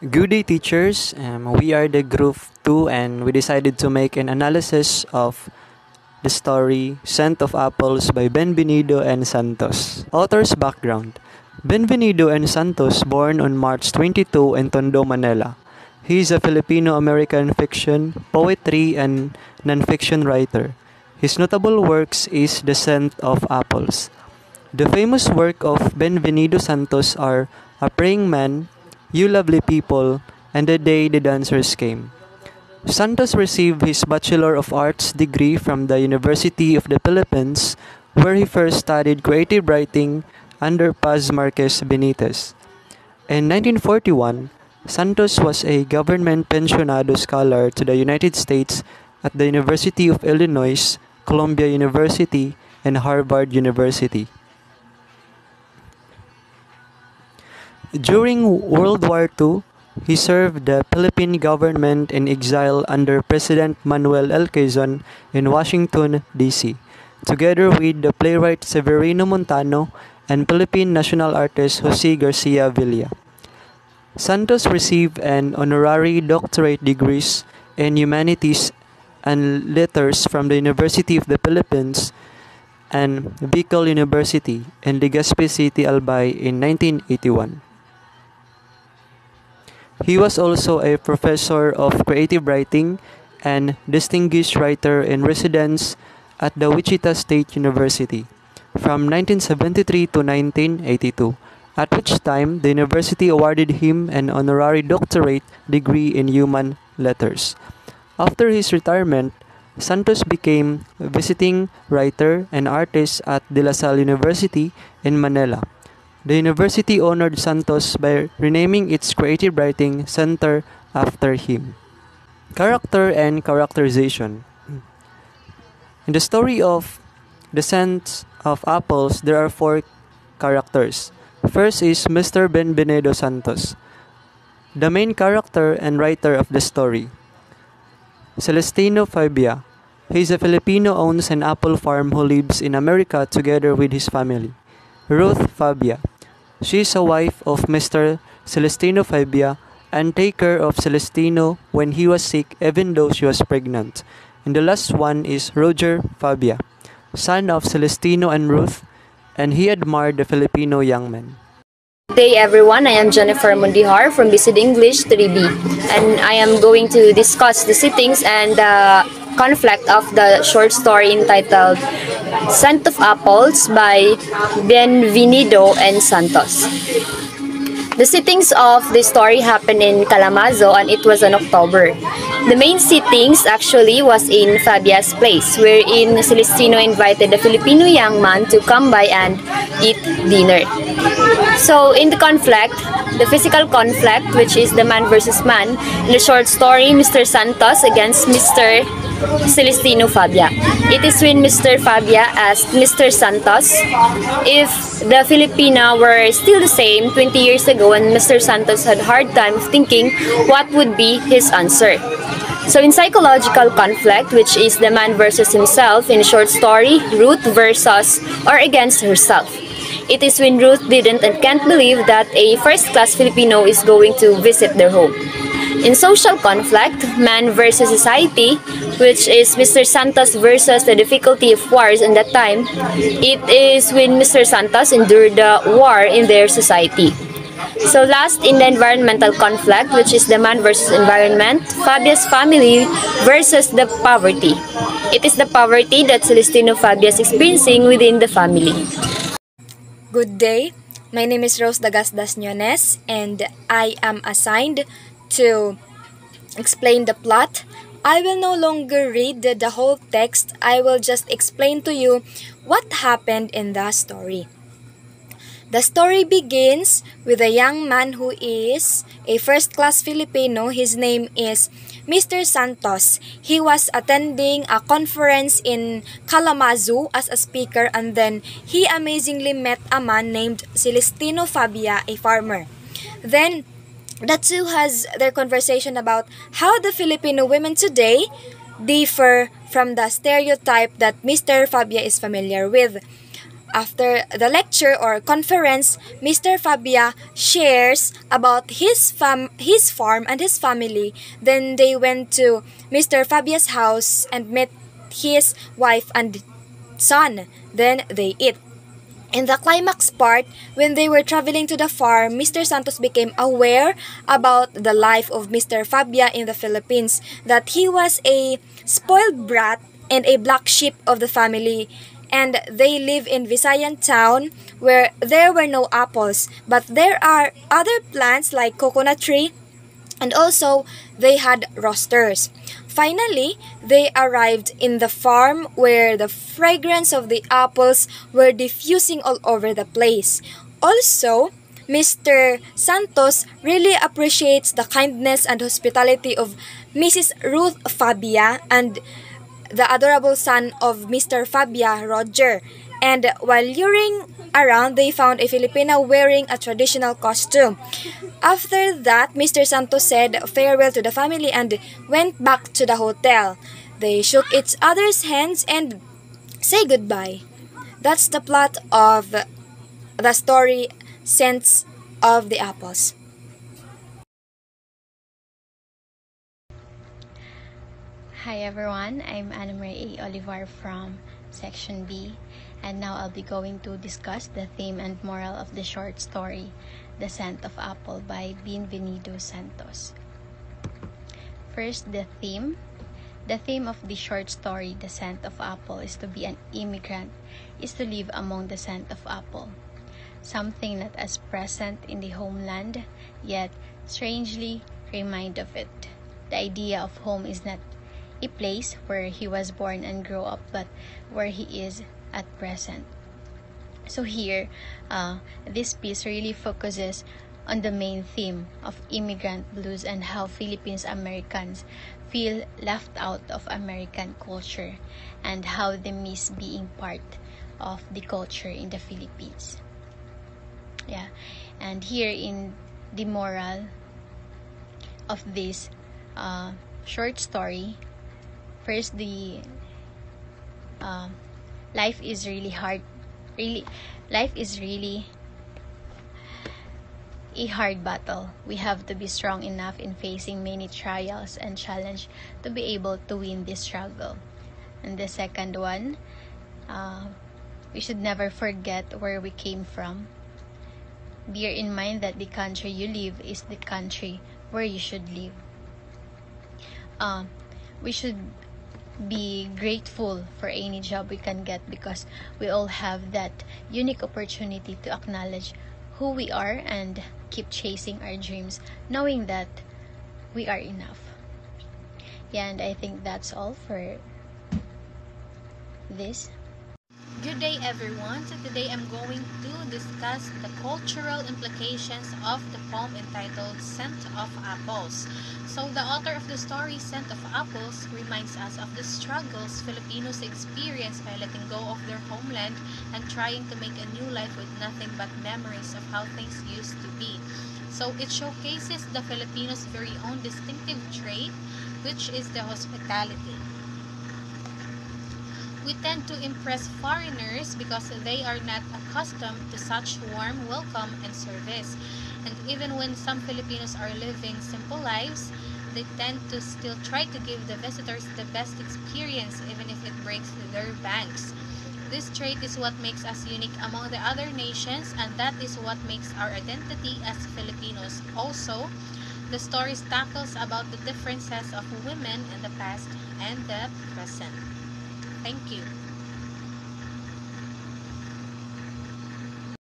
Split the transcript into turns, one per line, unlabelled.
Good day, teachers. We are the group 2 and we decided to make an analysis of the story Scent of Apples by Benvenido and Santos. Author's background. Benvenido and Santos born on March 22 in Tondo, Manila. He is a Filipino-American fiction, poetry, and non-fiction writer. His notable works is The Scent of Apples. The famous work of Benvenido Santos are A Praying Man, You Lovely People, and The Day the Dancers Came. Santos received his Bachelor of Arts degree from the University of the Philippines, where he first studied creative writing under Paz Marquez Benitez. In 1941, Santos was a government pensionado scholar to the United States at the University of Illinois, Columbia University, and Harvard University. During World War II, he served the Philippine government in exile under President Manuel L. Quezon in Washington, D.C., together with the playwright Severino Montano and Philippine national artist Jose Garcia Villa. Santos received an honorary doctorate degrees in humanities and letters from the University of the Philippines and Bicol University in Legazpi City, Albay in 1981. He was also a professor of creative writing and distinguished writer in residence at the Wichita State University from 1973 to 1982, at which time the university awarded him an honorary doctorate degree in human letters. After his retirement, Santos became a visiting writer and artist at De La Salle University in Manila. The university honored Santos by renaming its creative writing center after him. Character and characterization. In the story of The Scent of Apples, there are 4 characters. First is Mr. Benvenido Santos, the main character and writer of the story. Celestino Fabia. He is a Filipino owns an apple farm who lives in America together with his family. Ruth Fabia. She is a wife of Mr. Celestino Fabia and take care of Celestino when he was sick even though she was pregnant. And the last one is Roger Fabia, son of Celestino and Ruth, and he admired the Filipino young man.
Good day everyone, I am Jennifer Mundihar from BCD English 3B, and I am going to discuss the settings and the conflict of the short story entitled Scent of Apples by Benvenido and Santos. The settings of the story happened in Calamazo and it was in October. The main settings actually was in Fabia's place, wherein Celestino invited the Filipino young man to come by and eat dinner. So in the conflict, the physical conflict, which is the man versus man, in the short story, Mr. Santos against Mr. Celestino Fabia. It is when Mr. Fabia asked Mr. Santos if the Filipina were still the same 20 years ago, and Mr. Santos had a hard time thinking what would be his answer. So in psychological conflict, which is the man versus himself, in short story, Ruth versus or against herself. It is when Ruth didn't and can't believe that a first-class Filipino is going to visit their home. In social conflict, man versus society, which is Mr. Santos versus the difficulty of wars in that time, it is when Mr. Santos endured the war in their society. So last, in the environmental conflict, which is the man versus environment, Fabia's family versus the poverty. It is the poverty that Celestino Fabia is experiencing within the family.
Good day, my name is Rose Dagas Dasñones and I am assigned to explain the plot. I will no longer read the whole text, I will just explain to you what happened in the story. The story begins with a young man who is a first-class Filipino. His name is Mr. Santos. He was attending a conference in Kalamazoo as a speaker, and then he amazingly met a man named Celestino Fabia, a farmer. Then the two has their conversation about how the Filipino women today differ from the stereotype that Mr. Fabia is familiar with. After the lecture or conference, Mr. Fabia shares about his farm and his family. Then they went to Mr. Fabia's house and met his wife and son. Then they eat. In the climax part, when they were traveling to the farm, Mr. Santos became aware about the life of Mr. Fabia in the Philippines, that he was a spoiled brat and a black sheep of the family, and they live in Visayan town where there were no apples, but there are other plants like coconut tree, and also they had roosters. Finally, they arrived in the farm where the fragrance of the apples were diffusing all over the place. Also, Mr. Santos really appreciates the kindness and hospitality of Mrs. Ruth Fabia and the adorable son of Mr. Fabia, Roger. And while luring around, they found a Filipina wearing a traditional costume. After that, Mr. Santos said farewell to the family and went back to the hotel. They shook each other's hands and say goodbye. That's the plot of the story Scents of the Apples.
Hi everyone, I'm Anna Marie A. Olivar from Section B, and now I'll be going to discuss the theme and moral of the short story, The Scent of Apple by Bienvenido Santos. First, the theme. The theme of the short story, The Scent of Apple, is to be an immigrant, is to live among the scent of apple. Something not as present in the homeland, yet strangely remind of it. The idea of home is not a place where he was born and grew up, but where he is at present. So here, this piece really focuses on the main theme of immigrant blues and how Philippines Americans feel left out of American culture and how they miss being part of the culture in the Philippines. Yeah, and here in the moral of this short story, first, the life is really hard. Life is really a hard battle. We have to be strong enough in facing many trials and challenge to be able to win this struggle. And the second one, we should never forget where we came from. Bear in mind that the country you live is the country where you should live. We should be grateful for any job we can get, because we all have that unique opportunity to acknowledge who we are and keep chasing our dreams, knowing that we are enough. Yeah, and I think that's all for this.
Good day everyone. So today I'm going to discuss the cultural implications of the poem entitled Scent of Apples. So the author of the story Scent of Apples reminds us of the struggles Filipinos experience by letting go of their homeland and trying to make a new life with nothing but memories of how things used to be. So it showcases the Filipinos' very own distinctive trait, which is the hospitality. We tend to impress foreigners because they are not accustomed to such warm welcome and service. And even when some Filipinos are living simple lives, they tend to still try to give the visitors the best experience, even if it breaks their banks. This trait is what makes us unique among the other nations, and that is what makes our identity as Filipinos. Also, the story tackles about the differences of women in the past and the present. Thank you.